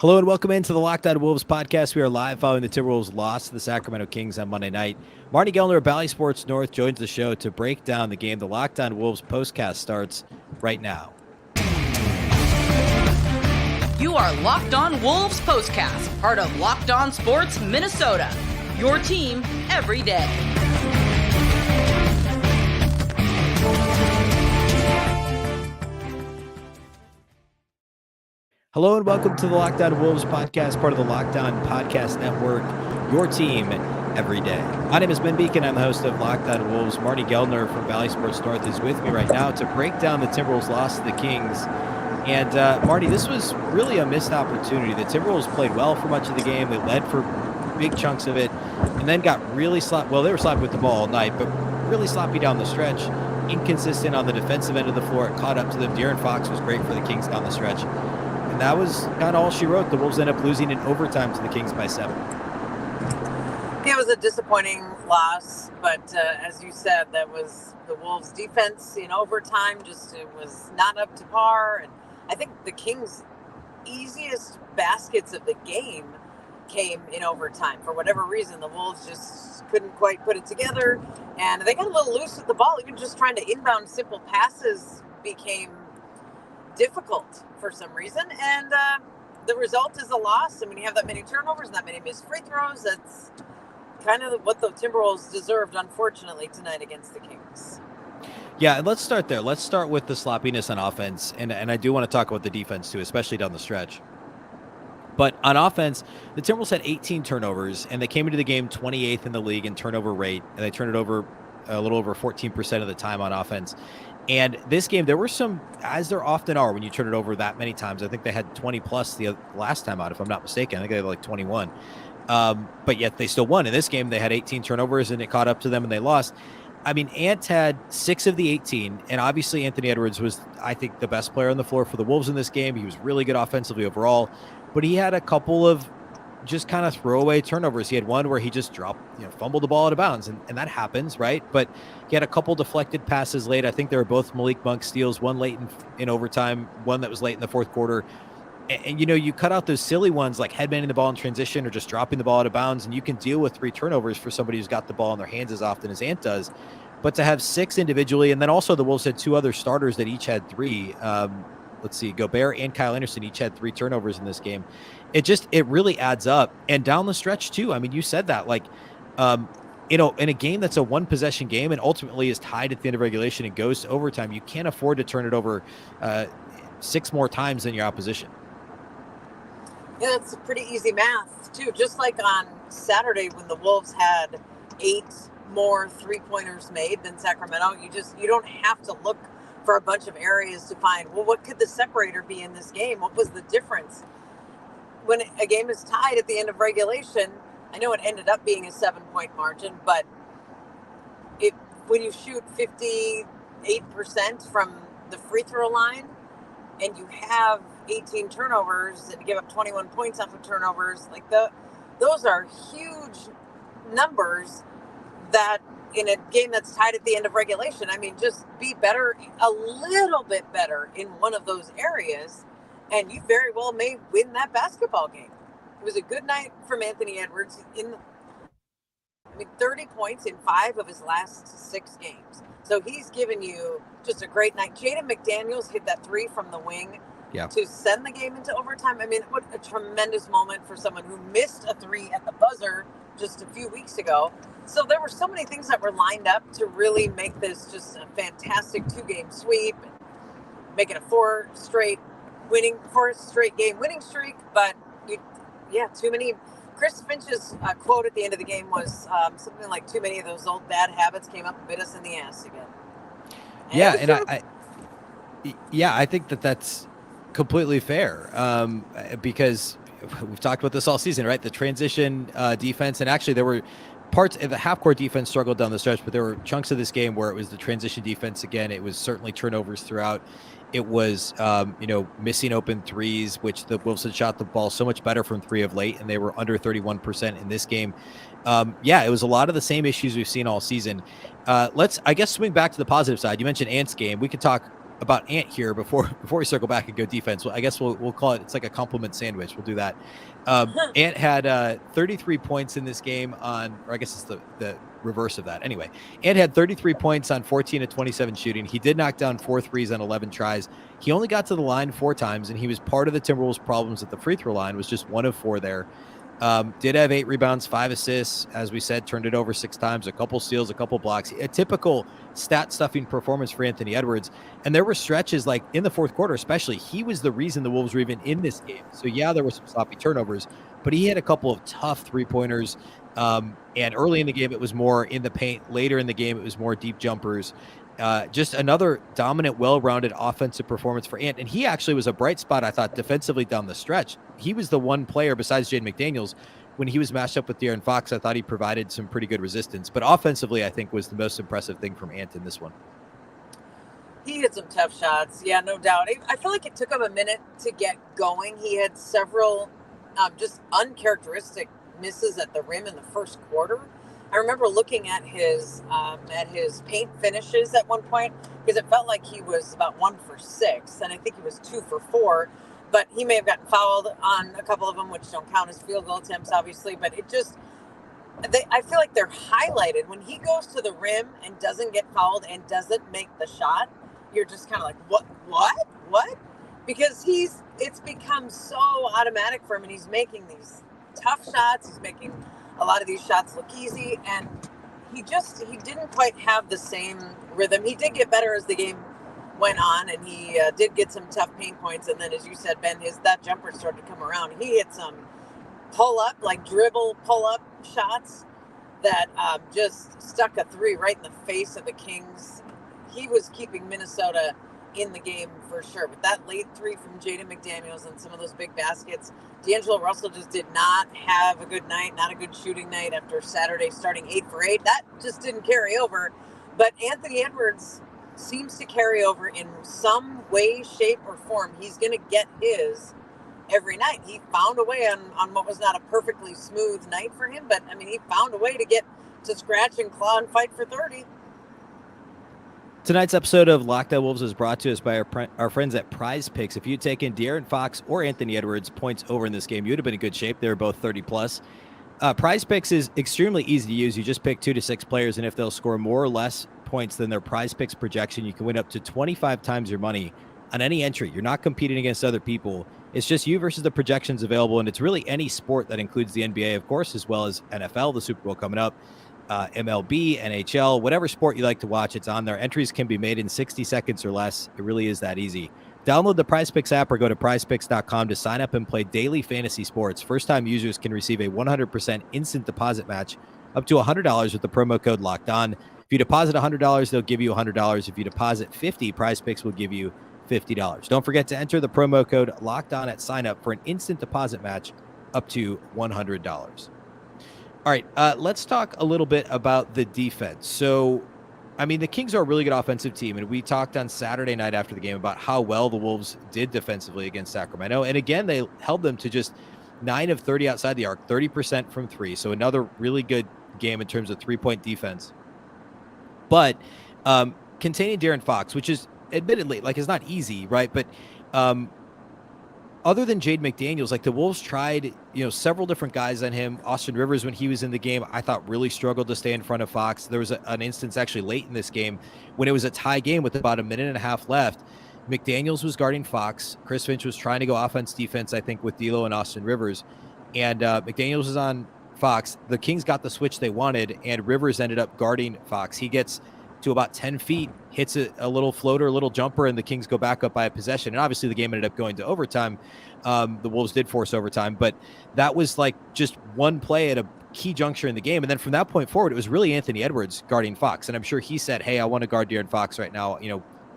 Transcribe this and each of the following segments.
Hello and welcome into the Locked On Wolves podcast. We are live following the Timberwolves loss to the Sacramento Kings on Monday night. Marney Gellner of Bally Sports North joins the show to break down the game. The Locked On Wolves postcast starts right now. You are Locked On Wolves postcast, part of Locked On Sports Minnesota. Your team every day. Hello and welcome to the Locked On Wolves podcast, part of the Locked On Podcast Network, your team every day. My name is Beecken. I'm the host of Locked On Wolves. Marney Gellner from Bally Sports North is with me right now to break down the Timberwolves loss to the Kings. And Marty, this was really a missed opportunity. The Timberwolves played well for much of the game. They led for big chunks of it and then got really sloppy. Well, they were sloppy with the ball all night, but really sloppy down the stretch. Inconsistent on the defensive end of the floor. It caught up to them. De'Aaron Fox was great for the Kings down the stretch. And that was kind of all she wrote. The Wolves ended up losing in overtime to the Kings by 7. It was a disappointing loss, but as you said, that was the Wolves' defense in overtime. It was not up to par. And I think the Kings' easiest baskets of the game came in overtime. For whatever reason, the Wolves just couldn't quite put it together. And they got a little loose with the ball. Even just trying to inbound simple passes became difficult for some reason, and the result is a loss. And when you have that many turnovers and that many missed free throws, that's kind of what the Timberwolves deserved, unfortunately, tonight against the Kings. Yeah, and let's start there. Let's start with the sloppiness on offense, and I do want to talk about the defense too, especially down the stretch. But on offense, the Timberwolves had 18 turnovers, and they came into the game 28th in the league in turnover rate, and they turned it over a little over 14% of the time on offense. And this game, there were some, as there often are when you turn it over that many times. I think they had 20 plus the last time out, if I'm not mistaken. I think they had like 21. But yet they still won. In this game, they had 18 turnovers, and it caught up to them, and they lost. I mean, Ant had 6 of the 18, and obviously Anthony Edwards was, I think, the best player on the floor for the Wolves in this game. He was really good offensively overall, but he had a couple of just kind of throwaway turnovers. He had one where he just fumbled the ball out of bounds, and that happens, right? But he had a couple deflected passes late. I think they were both Malik Monk steals, one late in overtime, one that was late in the fourth quarter. And you cut out those silly ones like headbanding the ball in transition or just dropping the ball out of bounds, and you can deal with 3 turnovers for somebody who's got the ball in their hands as often as Ant does. But to have 6 individually, and then also the Wolves had 2 other starters that each had 3. Let's see, Gobert and Kyle Anderson each had 3 turnovers in this game. It really adds up. And down the stretch too. I mean, you said that, like, in a game that's a 1-possession game and ultimately is tied at the end of regulation and goes to overtime, you can't afford to turn it over 6 more times than your opposition. Yeah, that's a pretty easy math too. Just like on Saturday when the Wolves had 8 more 3-pointers made than Sacramento, you don't have to look for a bunch of areas to find, well, what could the separator be in this game? What was the difference? When a game is tied at the end of regulation, I know it ended up being a 7-point margin, but when you shoot 58% from the free throw line and you have 18 turnovers and give up 21 points off of turnovers, like those are huge numbers that in a game that's tied at the end of regulation, I mean, just be better, a little bit better in one of those areas, and you very well may win that basketball game. It was a good night from Anthony Edwards. 30 points in 5 of his last 6 games. So he's given you just a great night. Jaden McDaniels hit that 3 from the wing to send the game into overtime. I mean, what a tremendous moment for someone who missed a 3 at the buzzer just a few weeks ago. So there were so many things that were lined up to really make this just a fantastic 2-game sweep, make it a 4 straight game winning streak. But too many. Chris Finch's quote at the end of the game was something like, "Too many of those old bad habits came up and bit us in the ass again." I think that's completely fair, because we've talked about this all season, right? The transition defense, and actually there were parts of the half-court defense struggled down the stretch, but there were chunks of this game where it was the transition defense again. It was certainly turnovers throughout. It was, missing open threes, which the Wolves had shot the ball so much better from 3 of late, and they were under 31% in this game. It was a lot of the same issues we've seen all season. Let's, I guess, swing back to the positive side. You mentioned Ant's game. We could talk about Ant here before we circle back and go defense. Well, I guess we'll call it. It's like a compliment sandwich. We'll do that. Ant had 33 points in this game or I guess it's the reverse of that. Anyway, Ant had 33 points on 14 of 27 shooting. He did knock down 4 threes on 11 tries. He only got to the line 4 times, and he was part of the Timberwolves' problems at the free throw line. Was just 1 of 4 there. Did have 8 rebounds, 5 assists. As we said, turned it over 6 times, a couple steals, a couple blocks. A typical stat stuffing performance for Anthony Edwards. And there were stretches like in the fourth quarter, especially, he was the reason the Wolves were even in this game. So yeah, there were some sloppy turnovers, but he had a couple of tough 3-pointers. And early in the game, it was more in the paint. Later in the game, it was more deep jumpers. Just another dominant, well-rounded offensive performance for Ant. And he actually was a bright spot, I thought, defensively down the stretch. He was the one player besides Jaden McDaniels when he was matched up with De'Aaron Fox. I thought he provided some pretty good resistance. But offensively, I think, was the most impressive thing from Ant in this one. He hit some tough shots. Yeah, no doubt. I feel like it took him a minute to get going. He had several just uncharacteristic misses at the rim in the first quarter. I remember looking at his paint finishes at one point because it felt like he was about 1 for 6, and I think he was 2 for 4. But he may have gotten fouled on a couple of them, which don't count as field goal attempts, obviously. But I feel like they're highlighted when he goes to the rim and doesn't get fouled and doesn't make the shot. You're just kind of like, what? Because it's become so automatic for him, and he's making these tough shots. He's making a lot of these shots look easy, and he didn't quite have the same rhythm. He did get better as the game went on, and he did get some tough pain points. And then, as you said, Ben, that jumper started to come around. He hit some dribble pull-up shots that just stuck a 3 right in the face of the Kings. He was keeping Minnesota in the game for sure. But that late 3 from Jaden McDaniels and some of those big baskets, D'Angelo Russell just did not have a good night, not a good shooting night after Saturday starting 8 for 8. That just didn't carry over. But Anthony Edwards seems to carry over in some way, shape, or form. He's going to get his every night. He found a way on what was not a perfectly smooth night for him, but I mean, he found a way to get to scratch and claw and fight for 30. Tonight's episode of Locked On Wolves is brought to us by our friends at PrizePicks. If you'd taken De'Aaron Fox or Anthony Edwards points over in this game, you'd have been in good shape. They were both 30+. PrizePicks is extremely easy to use. You just pick 2 to 6 players, and if they'll score more or less points than their PrizePicks projection, you can win up to 25 times your money on any entry. You're not competing against other people. It's just you versus the projections available, and it's really any sport that includes the NBA, of course, as well as NFL, the Super Bowl coming up. MLB, NHL, whatever sport you like to watch, it's on there. Entries can be made in 60 seconds or less. It really is that easy. Download the PrizePicks app or go to prizepicks.com to sign up and play daily fantasy sports. First-time users can receive a 100% instant deposit match up to $100 with the promo code Locked On. If you deposit $100, they'll give you $100. If you deposit $50, PrizePicks will give you $50. Don't forget to enter the promo code Locked On at sign up for an instant deposit match up to $100. All right, let's talk a little bit about the defense. So, I mean, the Kings are a really good offensive team, and we talked on Saturday night after the game about how well the Wolves did defensively against Sacramento. And again, they held them to just 9 of 30 outside the arc, 30% from 3. So another really good game in terms of 3-point defense. But containing De'Aaron Fox, which is admittedly, like, it's not easy, right? But other than Jaden McDaniels, like, the Wolves tried, several different guys on him. Austin Rivers, when he was in the game, I thought really struggled to stay in front of Fox. There was an instance actually late in this game when it was a tie game with about a minute and a half left. McDaniels was guarding Fox. Chris Finch was trying to go offense-defense, I think, with D'Lo and Austin Rivers. And McDaniels was on Fox. The Kings got the switch they wanted, and Rivers ended up guarding Fox. He gets to about 10 feet, hits a little floater, a little jumper, and the Kings go back up by a possession. And obviously the game ended up going to overtime. The Wolves did force overtime, but that was like just one play at a key juncture in the game. And then from that point forward, it was really Anthony Edwards guarding Fox. And I'm sure he said, hey, I want to guard De'Aaron Fox right now.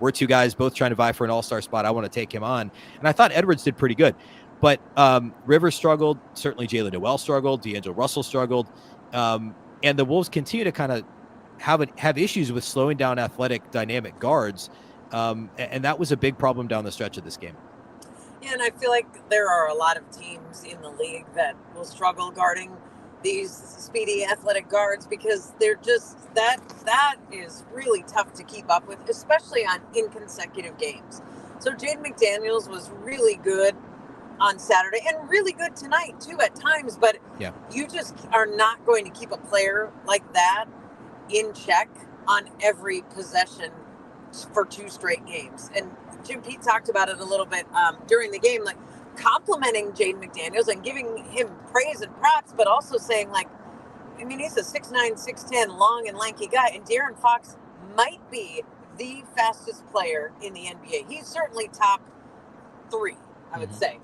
We're 2 guys both trying to vie for an all-star spot. I want to take him on. And I thought Edwards did pretty good. But Rivers struggled. Certainly Jalen Noel struggled. D'Angelo Russell struggled. And the Wolves continue to kind of have issues with slowing down athletic, dynamic guards. And that was a big problem down the stretch of this game. Yeah, and I feel like there are a lot of teams in the league that will struggle guarding these speedy athletic guards, because they're just that is really tough to keep up with, especially on inconsecutive games. So Jaden McDaniels was really good on Saturday and really good tonight too at times, but Yeah. you just are not going to keep a player like that in check on every possession for 2 straight games. And Jim Pete talked about it a little bit during the game, like complimenting Jaden McDaniels and giving him praise and props, but also saying, like, I mean, he's a 6'9", 6'10", long and lanky guy, and De'Aaron Fox might be the fastest player in the NBA. He's certainly top 3, I would say.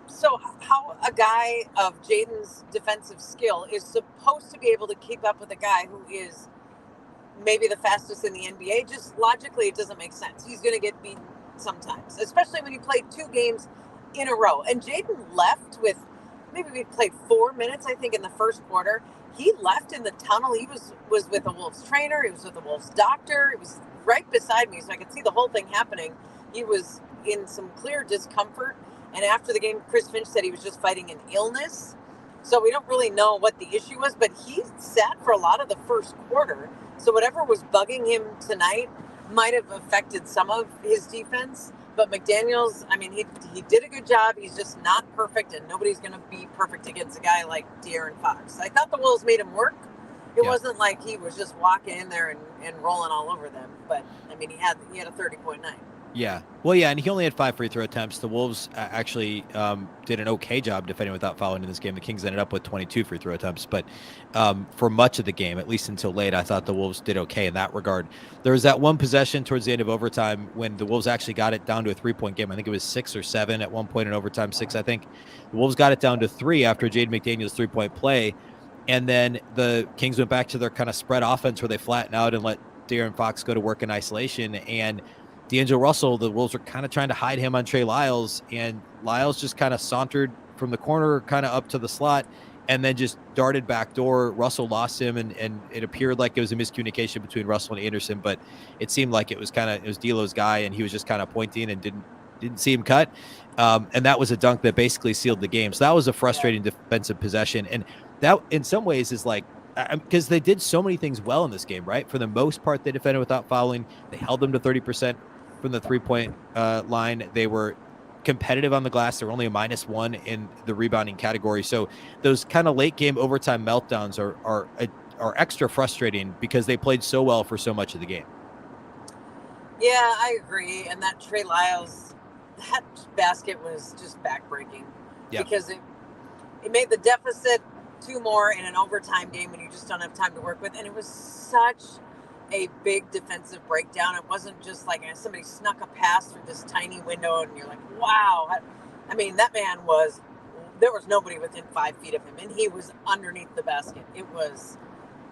So how a guy of Jaden's defensive skill is supposed to be able to keep up with a guy who is maybe the fastest in the NBA, just logically it doesn't make sense. He's going to get beaten sometimes, especially when you play 2 games in a row. And Jaden left with, maybe we played 4 minutes, I think, in the first quarter. He left in the tunnel. He was with a Wolves trainer. He was with a Wolves doctor. He was right beside me, so I could see the whole thing happening. He was in some clear discomfort. And after the game, Chris Finch said he was just fighting an illness. So we don't really know what the issue was, but he sat for a lot of the first quarter. So whatever was bugging him tonight might have affected some of his defense. But McDaniels, I mean, he did a good job. He's just not perfect, and nobody's going to be perfect against a guy like De'Aaron Fox. I thought the Wolves made him work. It wasn't like he was just walking in there and rolling all over them. But, I mean, he had a 30-point night. Yeah. Well, yeah, and he only had 5 free throw attempts. The Wolves actually did an okay job defending without fouling in this game. The Kings ended up with 22 free throw attempts. But for much of the game, at least until late, I thought the Wolves did okay in that regard. There was that one possession towards the end of overtime when the Wolves actually got it down to a 3-point game. I think it was 6 or 7 at one point in overtime, 6, I think. The Wolves got it down to 3 after Jaden McDaniels' 3-point play. And then the Kings went back to their kind of spread offense where they flattened out and let De'Aaron Fox go to work in isolation. And D'Angelo Russell, the Wolves were kind of trying to hide him on Trey Lyles, and Lyles just kind of sauntered from the corner kind of up to the slot and then just darted backdoor. Russell lost him, and it appeared like it was a miscommunication between Russell and Anderson, but it seemed like it was D'Lo's guy, and he was just kind of pointing and didn't see him cut. And that was a dunk that basically sealed the game. So that was a frustrating defensive possession. And that in some ways is like, because they did so many things well in this game, right? For the most part, they defended without fouling. They held them to 30% from the 3-point line. They were competitive on the glass. They were only a -1 in the rebounding category. So those kind of late game overtime meltdowns are extra frustrating because they played so well for so much of the game. Yeah, I agree. And that Trey Lyles, that basket was just backbreaking. Yeah. Because it made the deficit 2 more in an overtime game when you just don't have time to work with. And it was such a big defensive breakdown. It wasn't just like somebody snuck a pass through this tiny window and you're like, wow. I mean, that man there was nobody within 5 feet of him, and he was underneath the basket. It was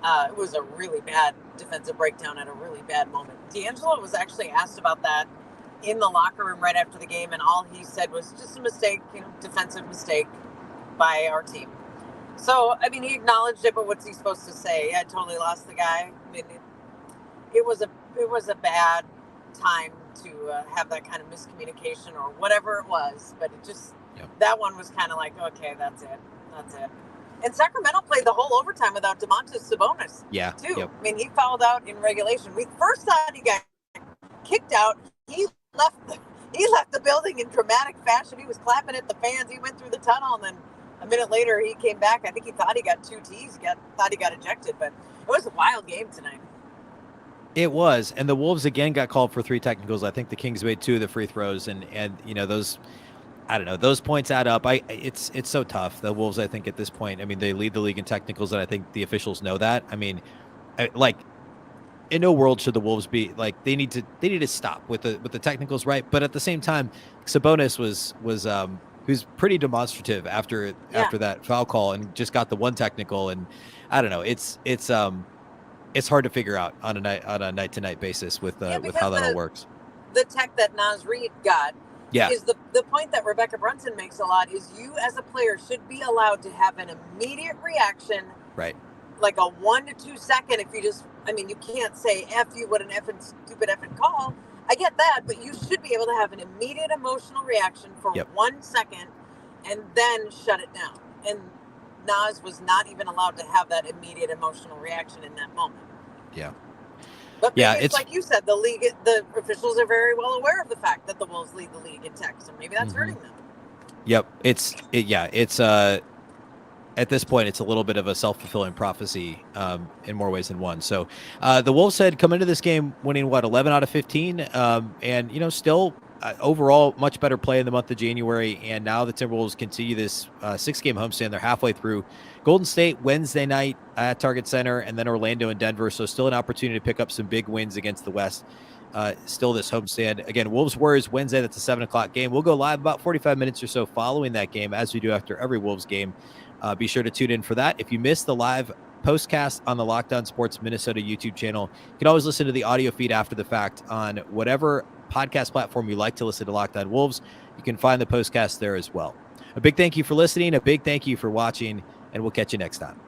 a really bad defensive breakdown at a really bad moment. D'Angelo was actually asked about that in the locker room right after the game, and all he said was just a mistake, defensive mistake by our team. So, I mean, he acknowledged it, but what's he supposed to say? I totally lost the guy. I mean, it was a bad time to have that kind of miscommunication or whatever it was, but it just that one was kind of like, okay, that's it. And Sacramento played the whole overtime without Domantas Sabonis. Yeah, too. Yep. I mean, he fouled out in regulation. We first thought he got kicked out. He left the building in dramatic fashion. He was clapping at the fans. He went through the tunnel, and then a minute later he came back. I think he thought he got 2 Ts. Thought he got ejected, but it was a wild game tonight. It was, and the Wolves again got called for 3 technicals. I think the Kings made 2 of the free throws, and those, I don't know, those points add up. It's so tough. The Wolves, I think at this point, I mean, they lead the league in technicals, and I think the officials know that. I mean, like, in no world should the Wolves be like they need to stop with the technicals, right? But at the same time, Sabonis was who's pretty demonstrative after that foul call and just got the 1 technical, and I don't know, it's hard to figure out on a night to night basis with how that all works. The tech that Naz Reid got is the point that Rebecca Brunson makes a lot is you as a player should be allowed to have an immediate reaction, right? Like a 1 to 2 second. If you just, I mean, you can't say F you, what an effing stupid effing call. I get that, but you should be able to have an immediate emotional reaction for 1 second and then shut it down. And Nas was not even allowed to have that immediate emotional reaction in that moment. Yeah. But maybe Yeah, it's like you said, the officials are very well aware of the fact that the Wolves lead the league in texts, and maybe that's hurting them. Yep. It's at this point, it's a little bit of a self-fulfilling prophecy in more ways than one. So the Wolves had come into this game winning, 11 out of 15? And, still overall much better play in the month of January. And now the Timberwolves continue this 6-game homestand. They're halfway through. Golden State Wednesday night at Target Center, and then Orlando and Denver. So still an opportunity to pick up some big wins against the West. Still this homestand. Again, Wolves Warriors Wednesday. That's a 7 o'clock game. We'll go live about 45 minutes or so following that game, as we do after every Wolves game. Be sure to tune in for that. If you missed the live postcast on the Locked On Sports Minnesota YouTube channel, you can always listen to the audio feed after the fact on whatever podcast platform you like to listen to Locked On Wolves. You can find the postcast there as well. A big thank you for listening. A big thank you for watching, and we'll catch you next time.